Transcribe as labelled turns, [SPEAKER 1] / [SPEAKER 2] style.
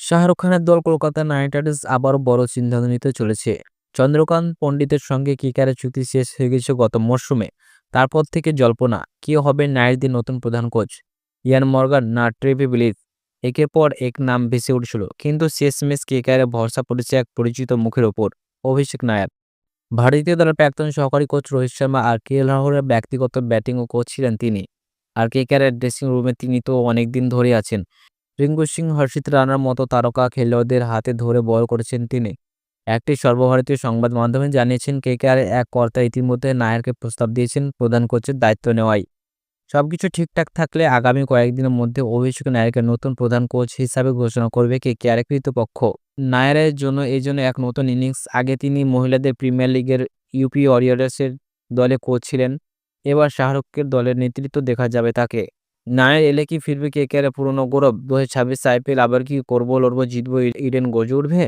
[SPEAKER 1] শাহরুখ খানের দল Kolkata night Riders আবারও বড় সিদ্ধান্ত নিতে চলেছে। চন্দ্রকান্ত পণ্ডিতের সঙ্গে কিকারের চুক্তি শেষ হয়ে গেছে গত মরশুমে। তারপর থেকে জল্পনা কে হবে নাইটদের নতুন প্রধান কোচ, ইয়ান মর্গান না ট্রেভি বিলিভ। একের পর এক নাম ভেসে উঠছিল, কিন্তু শেষমেশ কেকারে ভরসা পড়েছে এক পরিচিত মুখের ওপর, অভিষেক নায়ার। ভারতীয় দলের প্রাক্তন সহকারী কোচ রোহিত শর্মা আর কে রাহুলের ব্যক্তিগত ব্যাটিং ও কোচ ছিলেন তিনি। আর কেকারের ড্রেসিং রুমে তিনি তো অনেকদিন ধরে আছেন। রিঙ্কু সিং, হর্ষিত রানার মতো তারকা খেলোয়াড়দের হাতে ধরে বল করেছেন তিনি। একটি সর্বভারতীয় সংবাদ মাধ্যমে জানিয়েছেন কেকেআর এক কর্তা ইতিমধ্যে নায়ারকে প্রস্তাব দিয়েছেন প্রধান কোচের দায়িত্ব নেওয়ায়। সবকিছু ঠিকঠাক থাকলে আগামী কয়েকদিনের মধ্যে অভিষেক নায়ারকে নতুন প্রধান কোচ হিসাবে ঘোষণা করবে কেকেআর কর্তৃপক্ষ। নায়ারের জন্য এই জন্য এক নতুন ইনিংস। আগে তিনি মহিলাদের প্রিমিয়ার লিগের ইউপি ওয়ারিয়র্সের দলে কোচ ছিলেন। এবার শাহরুখের দলের নেতৃত্ব দেখা যাবে তাকে। নায়ার এলে কি ফিরবে কেকেআরের পুরনো গৌরব? 2026 আইপিএল আবার কি করবো লড়বো জিতবো ইডেন গর্জে উঠবে?